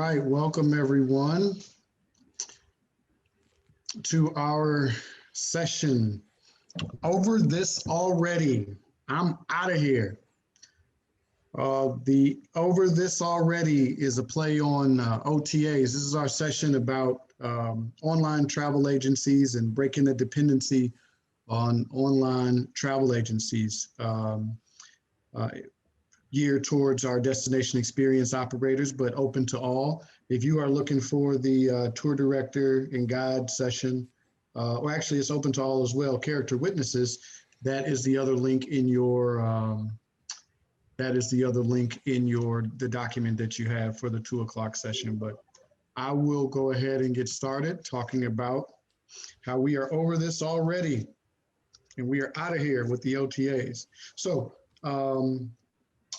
right, welcome everyone to our session. Over this already, I'm out of here. The over this already is a play on OTAs. This is our session about online travel agencies and breaking the dependency on online travel agencies. Uh, Geared towards our destination experience operators, but open to all. If you are looking for the tour director and guide session, or actually it's open to all as well, character witnesses, that is the other link in your, the document that you have for the 2 o'clock session. But I will go ahead and get started talking about how we are over this already and we are out of here with the OTAs. So,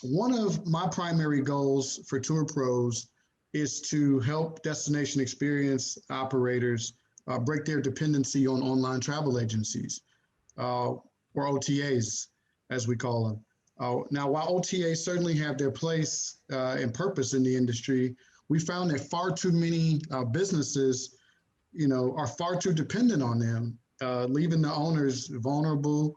one of my primary goals for TourPros is to help destination experience operators break their dependency on online travel agencies, or OTAs, as we call them. Now, while OTAs certainly have their place and purpose in the industry, we found that far too many businesses, are far too dependent on them, leaving the owners vulnerable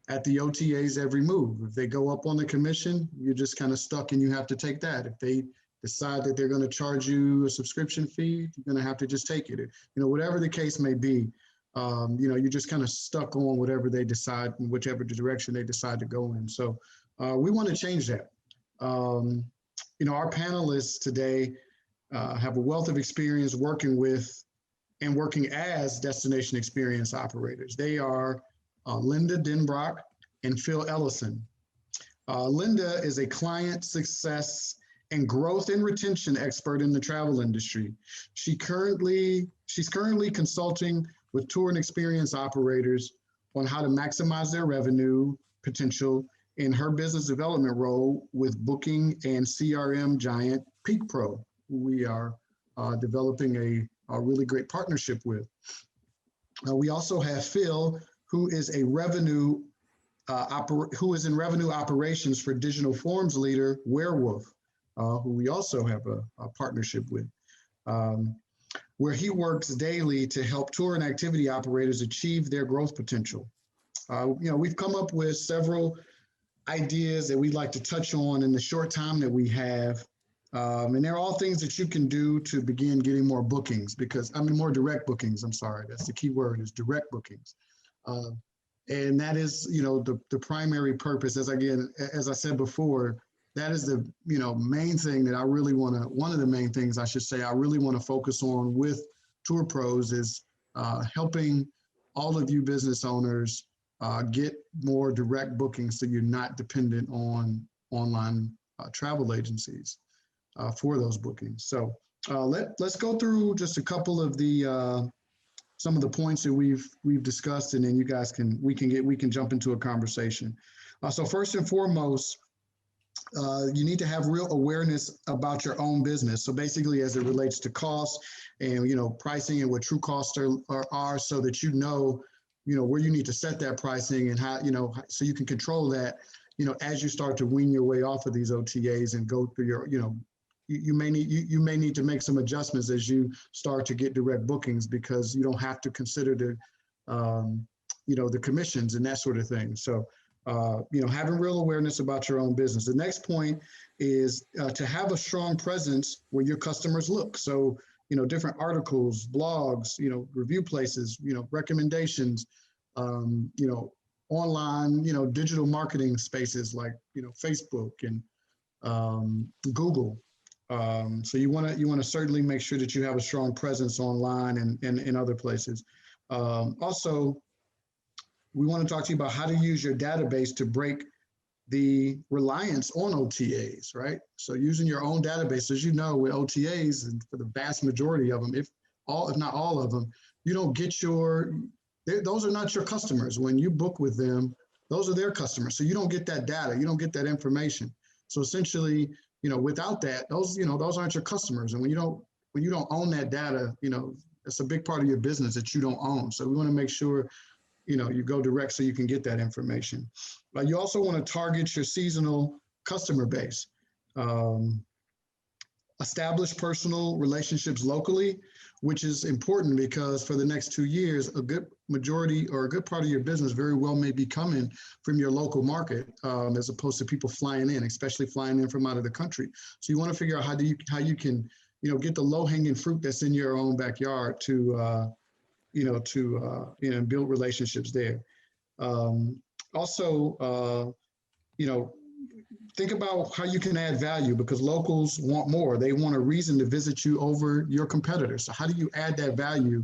at the OTAs every move. If they go up on the commission, you're just kind of stuck and you have to take that. If they decide that they're going to charge you a subscription fee, you're going to have to just take it. Whatever the case may be, you're just kind of stuck on whatever they decide, in whichever direction they decide to go in. So we want to change that. Our panelists today have a wealth of experience working with and working as destination experience operators. They are Linda Denbrock and Phil Ellison. Linda is a client success and growth and retention expert in the travel industry. She's currently consulting with tour and experience operators on how to maximize their revenue potential in her business development role with booking and CRM giant PeakPro, who we are developing a really great partnership with. We also have Phil, who is in revenue operations for digital forms leader Werewolf, who we also have a partnership with, where he works daily to help tour and activity operators achieve their growth potential. We've come up with several ideas that we'd like to touch on in the short time that we have. And they're all things that you can do to begin getting more bookings more direct bookings. I'm sorry, that's the key word, is direct bookings. And that is, the primary purpose, as I said before, that is the, main thing that one of the main things I should say, I really want to focus on with TourPros is helping all of you business owners get more direct bookings so you're not dependent on online travel agencies for those bookings. So let's go through just a couple of some of the points that we've discussed, and then you guys we can jump into a conversation. So first and foremost, you need to have real awareness about your own business. So basically, as it relates to costs and pricing and what true costs are, so that where you need to set that pricing and how so you can control that. As you start to wean your way off of these OTAs and go through your you may need to make some adjustments as you start to get direct bookings, because you don't have to consider the commissions and that sort of thing. So, having real awareness about your own business. The next point is to have a strong presence where your customers look. So, different articles, blogs, review places, recommendations, online, digital marketing spaces like, Facebook and Google. So you want to certainly make sure that you have a strong presence online and in other places. Also, we want to talk to you about how to use your database to break the reliance on OTAs, right? So using your own database, as you know, with OTAs, and for the vast majority of them, if not all of them, you don't get those are not your customers. When you book with them, those are their customers. So you don't get that data, you don't get that information. So essentially, without that, those aren't your customers. And when you don't own that data, it's a big part of your business that you don't own. So we want to make sure, you go direct so you can get that information. But you also want to target your seasonal customer base. establish personal relationships locally, which is important because for the next 2 years, a good majority or a good part of your business very well may be coming from your local market, as opposed to people flying in, especially flying in from out of the country. So you want to figure out how you can, get the low hanging fruit that's in your own backyard to, build relationships there. Also, think about how you can add value, because locals want more. They want a reason to visit you over your competitors. So how do you add that value?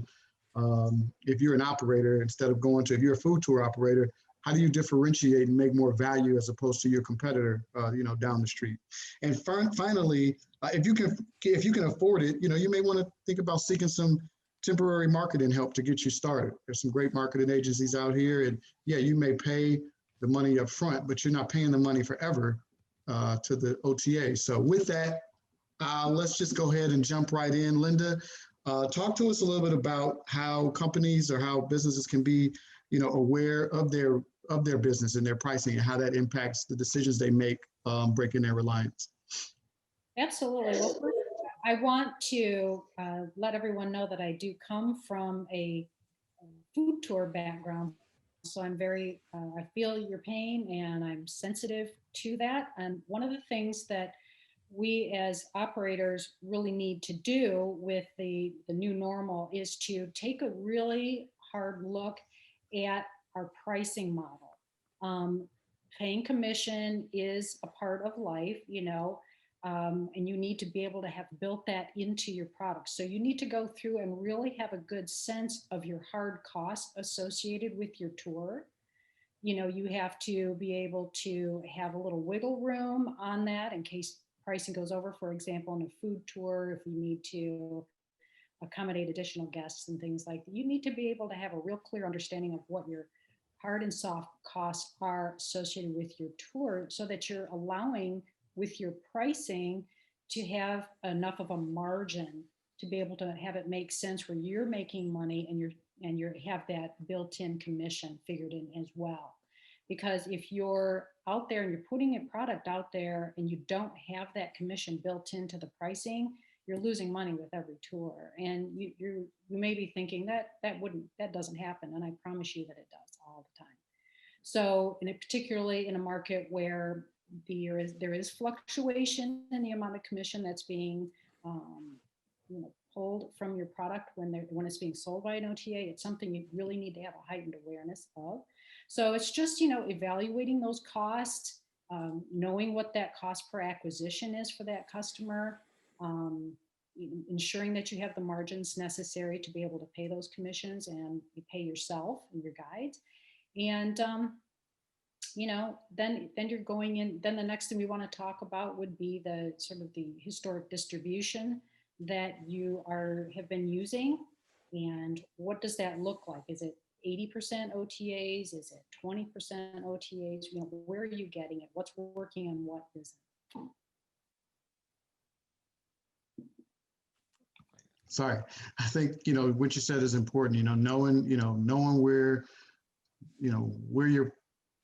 If you're an operator, instead of if you're a food tour operator, how do you differentiate and make more value as opposed to your competitor, down the street? And finally, if you can afford it, you may want to think about seeking some temporary marketing help to get you started. There's some great marketing agencies out here, and yeah, you may pay the money up front, but you're not paying the money forever to the OTA. So with that, let's just go ahead and jump right in. Linda, talk to us a little bit about how companies or how businesses can be, aware of their business and their pricing, and how that impacts the decisions they make, breaking their reliance. Absolutely. Well, first, I want to let everyone know that I do come from a food tour background. So I'm I feel your pain and I'm sensitive to that. And one of the things that we as operators really need to do with the new normal is to take a really hard look at our pricing model. Paying commission is a part of life, and you need to be able to have built that into your product. So you need to go through and really have a good sense of your hard costs associated with your tour. You have to be able to have a little wiggle room on that in case pricing goes over. For example, in a food tour, if you need to accommodate additional guests and things like that, you need to be able to have a real clear understanding of what your hard and soft costs are associated with your tour, so that you're allowing with your pricing to have enough of a margin to be able to have it make sense where you're making money and you have that built-in commission figured in as well. Because if you're out there and you're putting a product out there and you don't have that commission built into the pricing, you're losing money with every tour. And you may be thinking that doesn't happen, and I promise you that it does all the time. So, particularly in a market where there is fluctuation in the amount of commission that's being pulled from your product when it's being sold by an OTA, it's something you really need to have a heightened awareness of. So it's just evaluating those costs, knowing what that cost per acquisition is for that customer, ensuring that you have the margins necessary to be able to pay those commissions and you pay yourself and your guides. And then you're going in. Then the next thing we want to talk about would be the sort of the historic distribution that you have been using, and what does that look like? Is it 80% OTAs? Is it 20% OTAs? Where are you getting it? What's working and what isn't? Sorry, I think what you said is important. Knowing where your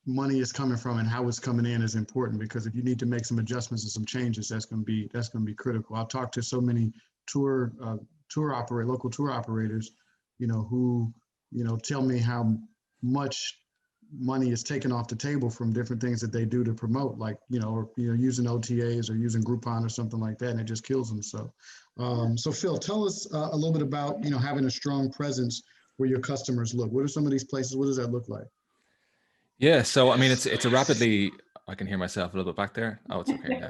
money is coming from and how it's coming in is important, because if you need to make some adjustments and some changes, that's going to be critical. I've talked to so many local tour operators, who tell me how much money is taken off the table from different things that they do to promote, like using OTAs or using Groupon or something like that, and it just kills them. So Phil, tell us a little bit about having a strong presence where your customers look. What are some of these places? What does that look like? Yeah, so I mean, it's a rapidly, I can hear myself a little bit back there. Oh, it's okay.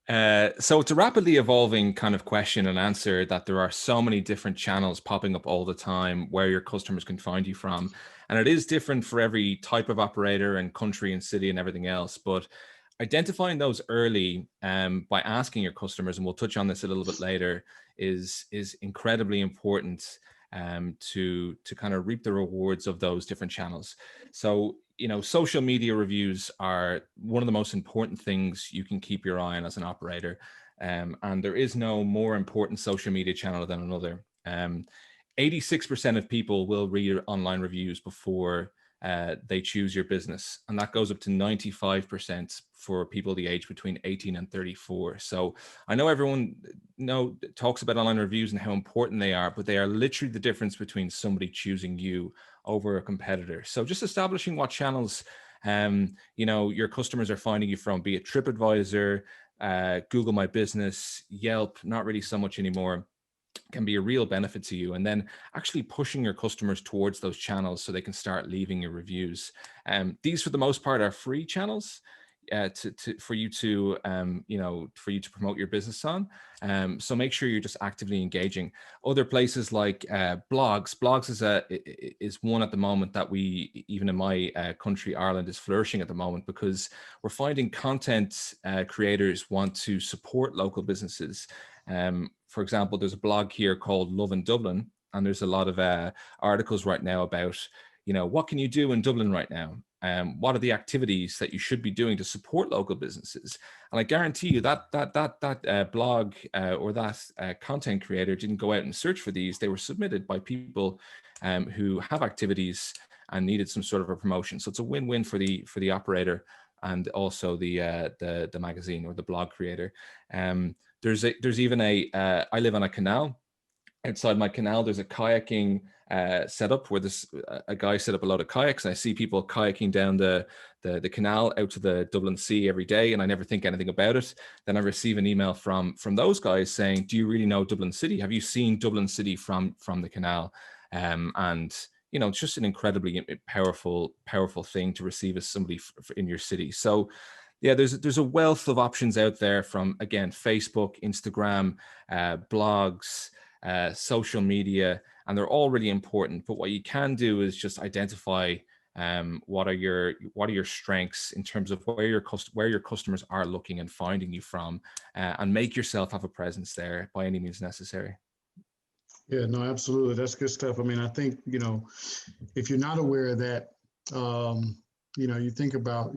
Yeah. So it's a rapidly evolving kind of question and answer, that there are so many different channels popping up all the time where your customers can find you from. And it is different for every type of operator and country and city and everything else. But identifying those early by asking your customers, and we'll touch on this a little bit later, is incredibly important to kind of reap the rewards of those different channels. So, social media reviews are one of the most important things you can keep your eye on as an operator. And there is no more important social media channel than another. 86% of people will read online reviews before they choose your business, and that goes up to 95% for people the age between 18 and 34. So I know everyone talks about online reviews and how important they are, but they are literally the difference between somebody choosing you over a competitor. So just establishing what channels your customers are finding you from, be it TripAdvisor, Google My Business, Yelp, not really so much anymore, can be a real benefit to you. And then actually pushing your customers towards those channels so they can start leaving your reviews. These, for the most part, are free channels for you to promote your business on. So make sure you're just actively engaging. Other places like blogs is one at the moment that we, even in my country, Ireland, is flourishing at the moment, because we're finding content creators want to support local businesses. For example, there's a blog here called Love in Dublin, and there's a lot of articles right now about, what can you do in Dublin right now? What are the activities that you should be doing to support local businesses? And I guarantee you that blog or that content creator didn't go out and search for these. They were submitted by people who have activities and needed some sort of a promotion. So it's a win-win for the operator and also the magazine or the blog creator. There's even I live on a canal. Outside my canal, there's a kayaking setup where a guy set up a load of kayaks, and I see people kayaking down the canal out to the Dublin Sea every day, and I never think anything about it. Then I receive an email from those guys saying, "Do you really know Dublin City? Have you seen Dublin City from the canal?" And it's just an incredibly powerful thing to receive as somebody in your city. So yeah, there's a wealth of options out there, from, again, Facebook, Instagram, blogs, social media, and they're all really important. But what you can do is just identify what are your strengths in terms of where your customers are looking and finding you from, and make yourself have a presence there by any means necessary. Yeah, no, absolutely. That's good stuff. I mean, I think, if you're not aware of that, you think about,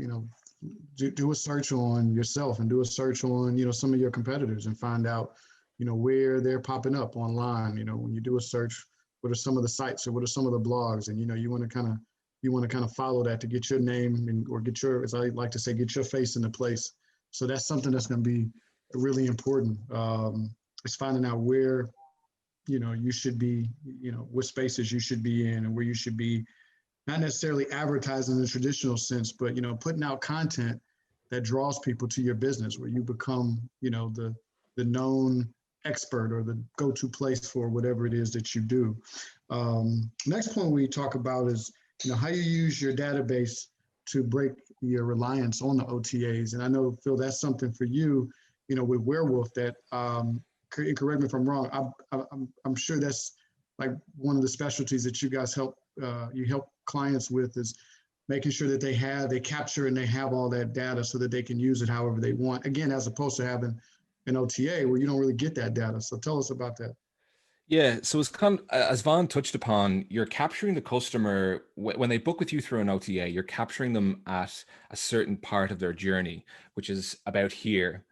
do a search on yourself and do a search on, some of your competitors, and find out, where they're popping up online. When you do a search, what are some of the sites or what are some of the blogs? And, you want to kind of follow that to get your name or get your, as I like to say, get your face in the place. So that's something that's going to be really important. It's finding out where, you should be, what spaces you should be in, and where you should be, not necessarily advertising in the traditional sense, but, putting out content that draws people to your business, where you become, the known expert or the go-to place for whatever it is that you do. Next point we talk about is, how you use your database to break your reliance on the OTAs. And I know, Phil, that's something for you, with Werewolf that, correct me if I'm wrong, I'm sure that's like one of the specialties that you guys help clients with, is making sure that they capture and they have all that data so that they can use it however they want. Again, as opposed to having an OTA where you don't really get that data. So tell us about that. Yeah, so it's as Vaughn touched upon, you're capturing the customer when they book with you through an OTA. You're capturing them at a certain part of their journey, which is about here.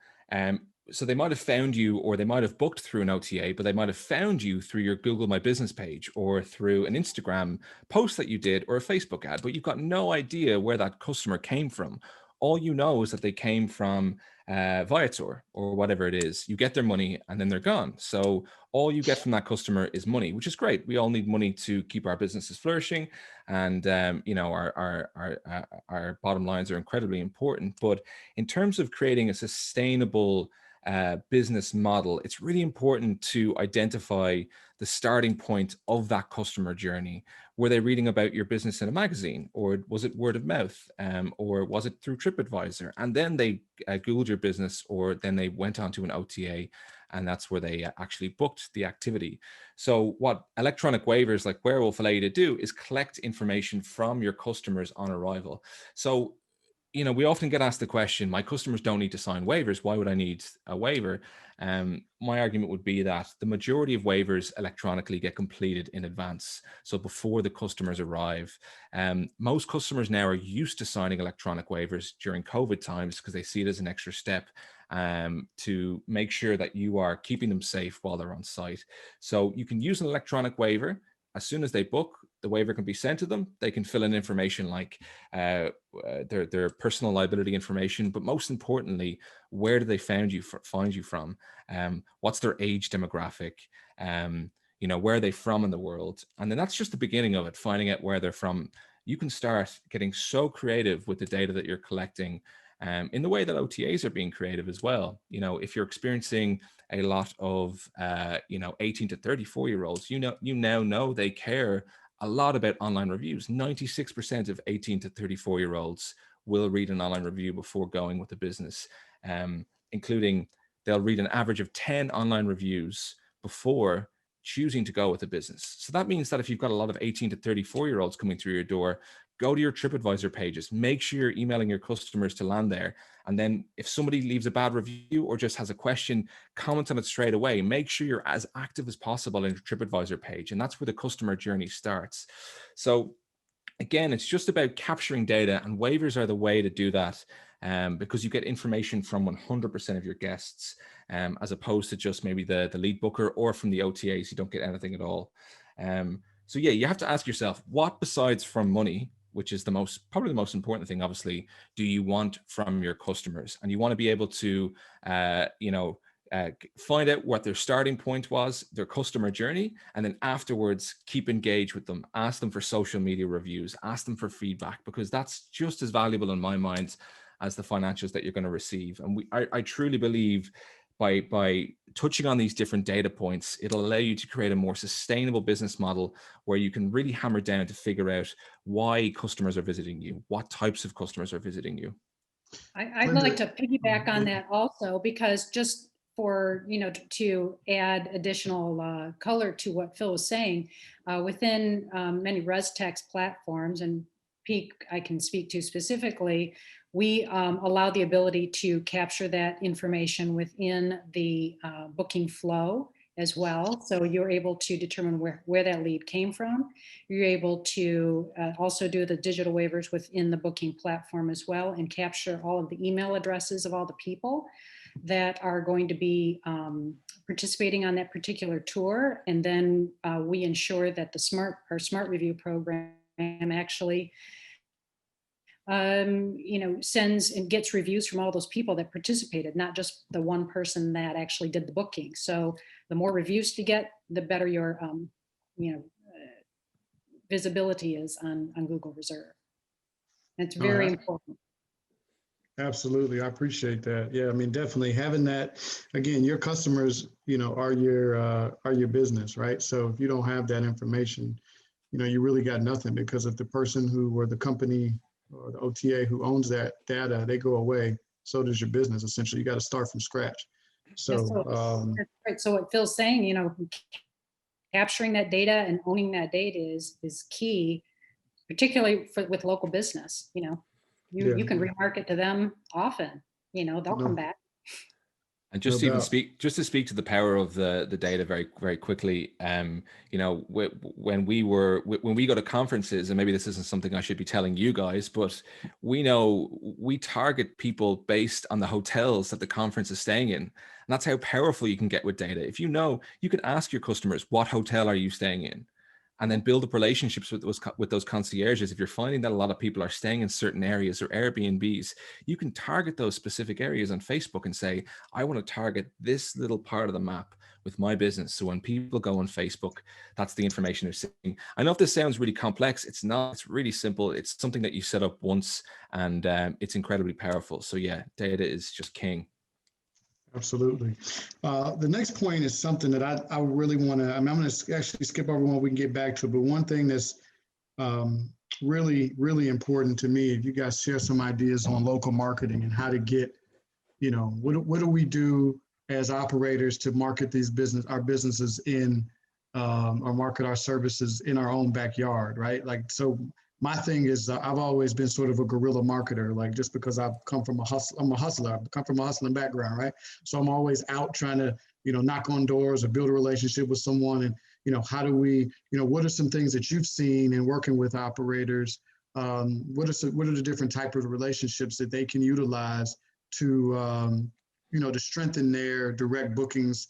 So they might have found you, or they might have booked through an OTA, but they might have found you through your Google My Business page, or through an Instagram post that you did, or a Facebook ad, but you've got no idea where that customer came from. All you know is that they came from Viator or whatever it is. You get their money and then they're gone. So all you get from that customer is money, which is great. We all need money to keep our businesses flourishing, and our bottom lines are incredibly important. But in terms of creating a sustainable business model, it's really important to identify the starting point of that customer journey. Were they reading about your business in a magazine, or was it word of mouth, or was it through TripAdvisor? And then they Googled your business, or then they went on to an OTA, and that's where they actually booked the activity. So what electronic waivers like Werewolf allow you to do is collect information from your customers on arrival. So we often get asked the question, my customers don't need to sign waivers. Why would I need a waiver? My argument would be that the majority of waivers electronically get completed in advance. So before the customers arrive, most customers now are used to signing electronic waivers during COVID times, because they see it as an extra step to make sure that you are keeping them safe while they're on site. So you can use an electronic waiver as soon as they book. the waiver can be sent to them. They can fill in information like their personal liability information, but most importantly, where do they find you from? What's their age demographic? You know, where are they from in the world? And then that's just the beginning of it, finding out where they're from. You can start getting so creative with the data that you're collecting, in the way that OTAs are being creative as well. You know, if you're experiencing a lot of, 18 to 34-year-olds, you now know they care a lot about online reviews. 96% of 18 to 34-year-olds will read an online review before going with the business, including they'll read an average of 10 online reviews before choosing to go with a business. So that means that if you've got a lot of 18 to 34-year-olds coming through your door, go to your TripAdvisor pages, make sure you're emailing your customers to land there. And then if somebody leaves a bad review or just has a question, comment on it straight away. Make sure you're as active as possible in your TripAdvisor page. And that's where the customer journey starts. So again, it's just about capturing data, and waivers are the way to do that, because you get information from 100% of your guests, as opposed to just maybe the lead booker, or from the OTAs, you don't get anything at all. So yeah, you have to ask yourself, what besides from money, which is probably the most important thing, obviously, do you want from your customers? And you want to be able to, find out what their starting point was, their customer journey, and then afterwards keep engaged with them. Ask them for social media reviews, ask them for feedback, because that's just as valuable in my mind as the financials that you're going to receive. And I truly believe by touching on these different data points, it'll allow you to create a more sustainable business model where you can really hammer down to figure out why customers are visiting you, what types of customers are visiting you. I'd like to piggyback on that also, because just for, to add additional color to what Phil was saying, within many ResTex platforms, and Peak I can speak to specifically, we allow the ability to capture that information within the booking flow as well. So you're able to determine where that lead came from. You're able to also do the digital waivers within the booking platform as well, and capture all of the email addresses of all the people that are going to be participating on that particular tour. And then we ensure that the smart review program actually sends and gets reviews from all those people that participated, not just the one person that actually did the booking. So the more reviews you get, the better your visibility is on Google Reserve. And it's very important. Absolutely. I appreciate that. Yeah, I mean, definitely having that, again, your customers, are your business, right? So if you don't have that information, you really got nothing, because if the person or the company or the OTA who owns that data, they go away, so does your business. Essentially, you got to start from scratch. So, that's right. So what Phil's saying, capturing that data and owning that data is key, particularly with local business. You can remarket to them often. They'll come back. And just to speak to the power of the data very, very quickly, when we go to conferences, and maybe this isn't something I should be telling you guys, but we know we target people based on the hotels that the conference is staying in. And that's how powerful you can get with data. If you can ask your customers, what hotel are you staying in? And then build up relationships with those concierges. If you're finding that a lot of people are staying in certain areas or Airbnbs, you can target those specific areas on Facebook and say, I want to target this little part of the map with my business. So when people go on Facebook, that's the information they're seeing. I know if this sounds really complex, it's not. It's really simple. It's something that you set up once, and it's incredibly powerful. So yeah, data is just king. Absolutely. The next point is something that I really want to, I'm going to actually skip over one we can get back to, but one thing that's really, really important to me, if you guys share some ideas on local marketing and how to get, what do we do as operators to market our businesses in, or market our services in our own backyard, right? Like, so my thing is I've always been sort of a guerrilla marketer, like just because I've come from I'm a hustler. I've come from a hustling background, right? So I'm always out trying to, knock on doors or build a relationship with someone. And, how do we, what are some things that you've seen in working with operators? What are the different types of relationships that they can utilize to, to strengthen their direct bookings,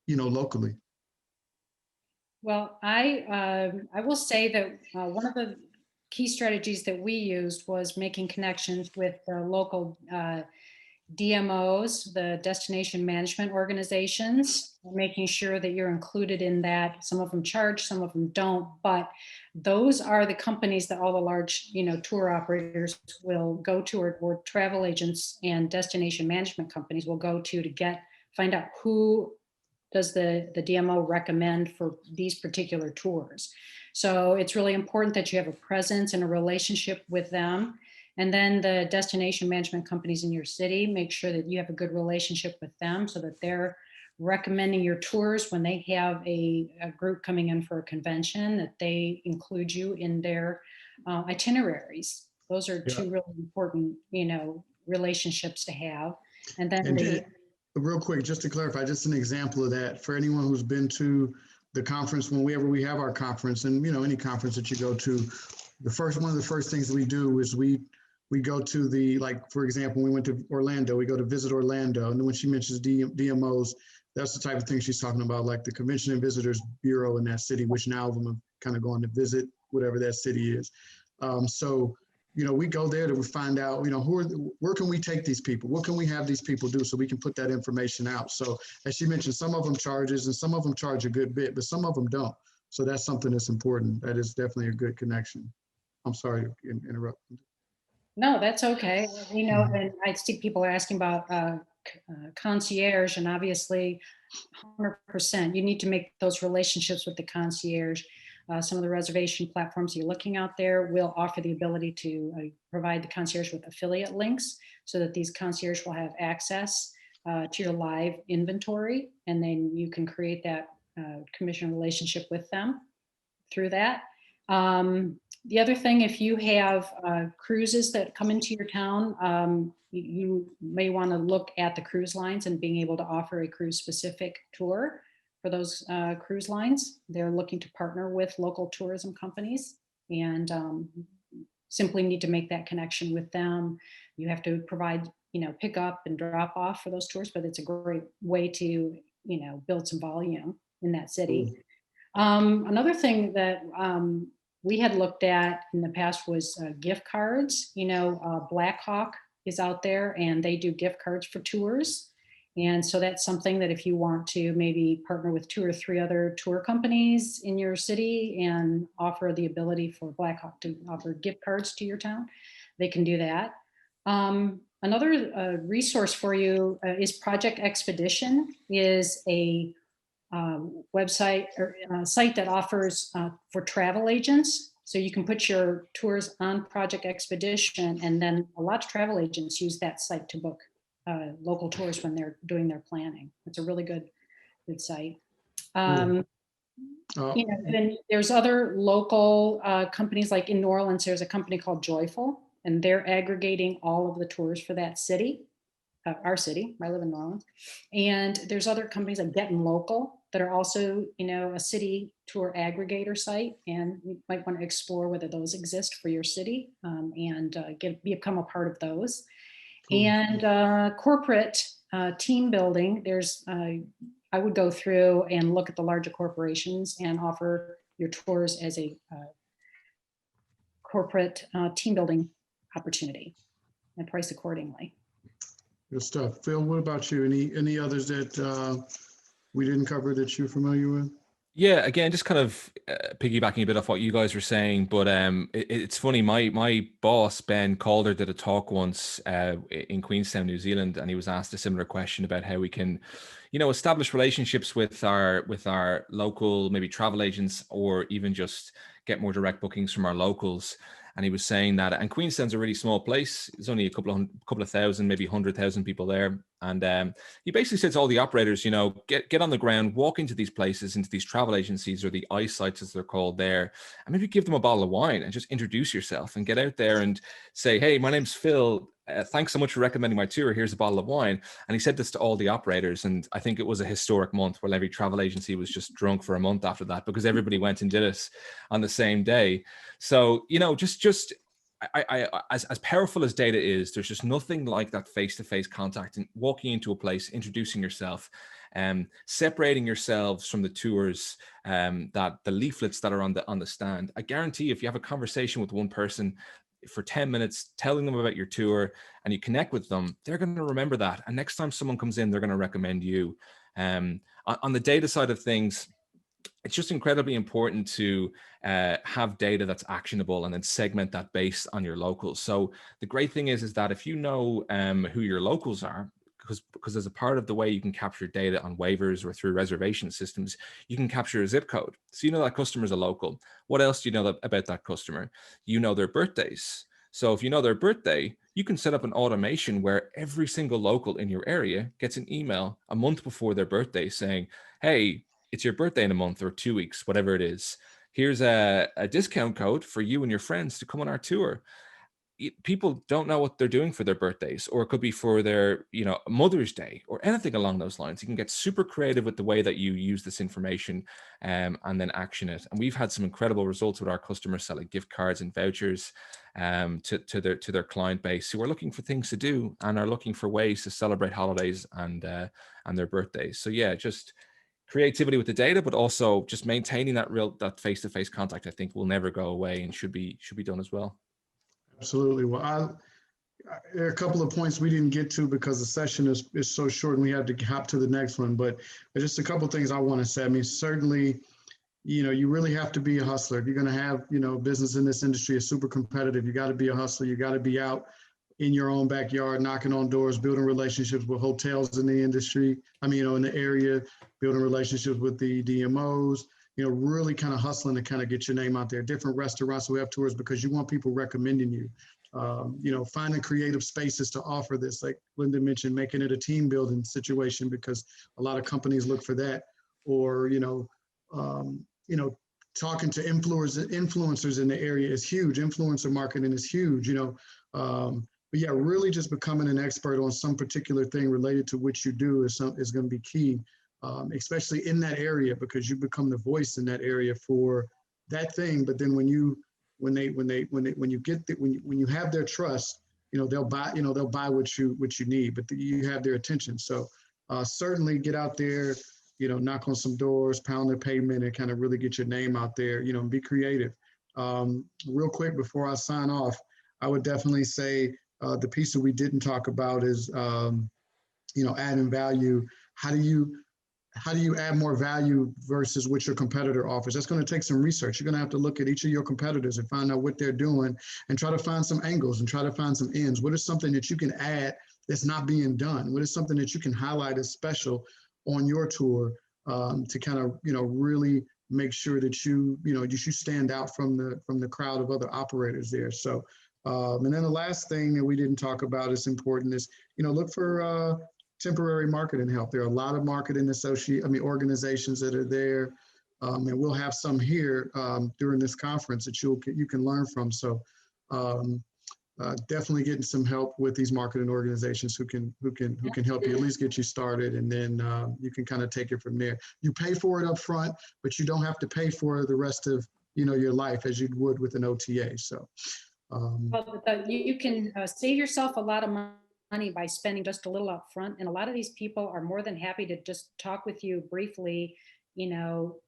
locally? Well, I will say that one of the key strategies that we used was making connections with the local DMOs, the destination management organizations, making sure that you're included in that. Some of them charge, some of them don't, but those are the companies that all the large, tour operators will go to, or travel agents and destination management companies will go to find out who does the DMO recommend for these particular tours. So it's really important that you have a presence and a relationship with them. And then the destination management companies in your city, make sure that you have a good relationship with them so that they're recommending your tours when they have a group coming in for a convention, that they include you in their itineraries. Those are Yeah. two really important, relationships to have. And then And real quick, just to clarify, just an example of that for anyone who's been to the conference, whenever we have our conference, and any conference that you go to, one of the first things that we do is we go to like, for example, when we went to Orlando, we go to visit Orlando. And then when she mentions DMOs, that's the type of thing she's talking about, like the Convention and Visitors Bureau in that city, which now of them have kind of gone to visit whatever that city is. So we go there to find out, where can we take these people? What can we have these people do so we can put that information out? So as she mentioned, some of them charges and some of them charge a good bit, but some of them don't. So that's something that's important. That is definitely a good connection. I'm sorry to interrupt. No, that's okay. And I see people are asking about concierge, and obviously 100%, you need to make those relationships with the concierge. Some of the reservation platforms you're looking out there will offer the ability to provide the concierge with affiliate links so that these concierge will have access to your live inventory, and then you can create that commission relationship with them through that. The other thing, if you have cruises that come into your town, you may want to look at the cruise lines and being able to offer a cruise specific tour for those cruise lines. They're looking to partner with local tourism companies, and simply need to make that connection with them. You have to provide, pick up and drop off for those tours, but it's a great way to, build some volume in that city. Another thing that we had looked at in the past was gift cards. Blackhawk is out there and they do gift cards for tours. And so that's something that if you want to maybe partner with 2 or 3 other tour companies in your city and offer the ability for Blackhawk to offer gift cards to your town, they can do that. Another resource for you is Project Expedition, is a website or site that offers for travel agents. So you can put your tours on Project Expedition, and then a lot of travel agents use that site to book local tours when they're doing their planning. It's a really good site. Then there's other local companies, like in New Orleans, there's a company called Joyful, and they're aggregating all of the tours for that city. Our city, I live in New Orleans. And there's other companies like Getting Local that are also, a city tour aggregator site, and you might want to explore whether those exist for your city and become a part of those. Cool. And corporate team building, I would go through and look at the larger corporations and offer your tours as a corporate team building opportunity and price accordingly. Good stuff. Phil, what about you? Any others that we didn't cover that you're familiar with? Yeah, again, just kind of piggybacking a bit off what you guys were saying, but it's funny. My boss Ben Calder did a talk once in Queenstown, New Zealand, and he was asked a similar question about how we can, establish relationships with our local maybe travel agents, or even just get more direct bookings from our locals. And he was saying that, and Queenstown's a really small place. There's only a couple of thousand, maybe 100,000 people there. And he basically said to all the operators, get on the ground, walk into these places, into these travel agencies, or the ice sites as they're called there, and maybe give them a bottle of wine and just introduce yourself and get out there and say, hey, my name's Phil. Thanks so much for recommending my tour. Here's a bottle of wine. And he said this to all the operators. And I think it was a historic month where every travel agency was just drunk for a month after that, because everybody went and did it on the same day. So, as powerful as data is, there's just nothing like that face-to-face contact and walking into a place, introducing yourself, separating yourselves from the tours, that the leaflets that are on the stand. I guarantee if you have a conversation with one person for 10 minutes, telling them about your tour, and you connect with them, they're going to remember that. And next time someone comes in, they're going to recommend you. On the data side of things, it's just incredibly important to have data that's actionable and then segment that based on your locals. So the great thing is that if you know who your locals are, because as a part of the way you can capture data on waivers or through reservation systems, you can capture a zip code. So you know that customer's a local. What else do you know about that customer? You know their birthdays. So if you know their birthday, you can set up an automation where every single local in your area gets an email a month before their birthday saying, hey, it's your birthday in a month or 2 weeks, whatever it is. Here's a discount code for you and your friends to come on our tour. People don't know what they're doing for their birthdays, or it could be for their, Mother's Day or anything along those lines. You can get super creative with the way that you use this information and then action it. And we've had some incredible results with our customers selling gift cards and vouchers to their client base who are looking for things to do and are looking for ways to celebrate holidays and their birthdays. So yeah, just creativity with the data, but also just maintaining that face-to-face contact, I think will never go away and should be done as well. Absolutely. Well, there are a couple of points we didn't get to because the session is so short and we have to hop to the next one, but there's just a couple of things I want to say. I mean, certainly, you really have to be a hustler. If you're going to have, business in this industry is super competitive. You got to be a hustler. You got to be out in your own backyard, knocking on doors, building relationships with hotels in the industry. I mean, in the area, building relationships with the DMOs, really kind of hustling to kind of get your name out there. Different restaurants who have tours because you want people recommending you. Finding creative spaces to offer this, like Linda mentioned, making it a team building situation because a lot of companies look for that. Or, talking to influencers in the area is huge. Influencer marketing is huge, but yeah, really just becoming an expert on some particular thing related to what you do is going to be key. Especially in that area, because you become the voice in that area for that thing. But then when you have their trust, they'll buy what you need, but you have their attention. So certainly get out there, knock on some doors, pound the pavement, and kind of really get your name out there, and be creative. Real quick before I sign off, I would definitely say the piece that we didn't talk about is adding value. How do you add more value versus what your competitor offers? That's going to take some research. You're going to have to look at each of your competitors and find out what they're doing and try to find some angles and try to find some ends. What is something that you can add that's not being done? What is something that you can highlight as special on your tour to kind of, really make sure that you stand out from the crowd of other operators there. So, and then the last thing that we didn't talk about is important is, look for temporary marketing help. There are a lot of marketing organizations that are there, and we'll have some here during this conference that you can learn from. So definitely getting some help with these marketing organizations who can help you at least get you started, and then you can kind of take it from there. You pay for it up front, but you don't have to pay for the rest of your life as you would with an OTA. So you can save yourself a lot of money by spending just a little up front, and a lot of these people are more than happy to just talk with you briefly,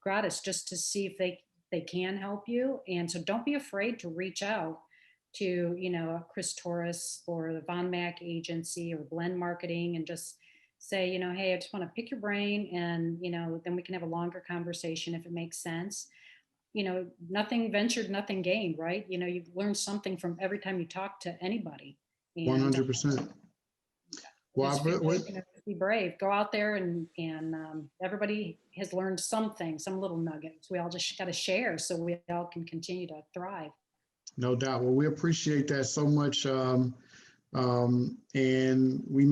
gratis, just to see if they can help you. And so don't be afraid to reach out to Chris Torres or the Von Mack agency or Blend Marketing and just say, hey, I just want to pick your brain, and then we can have a longer conversation if it makes sense. Nothing ventured, nothing gained, right? You learn something from every time you talk to anybody. 100%. Well, be brave. Go out there and everybody has learned something, some little nuggets. We all just got to share so we all can continue to thrive. No doubt. Well, we appreciate that so much. And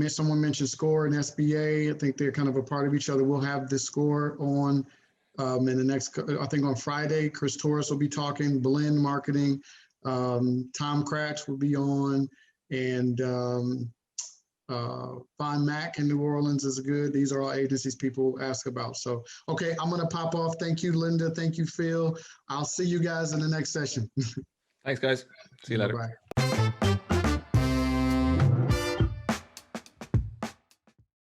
someone mentioned SCORE and SBA. I think they're kind of a part of each other. We'll have the SCORE on in the next, I think on Friday. Chris Torres will be talking, Blend Marketing. Tom Kratz will be on, and Von Mack in New Orleans is good. These are all agencies people ask about. So, okay, I'm going to pop off. Thank you, Linda. Thank you, Phil. I'll see you guys in the next session. Thanks, guys. See you later. Bye-bye.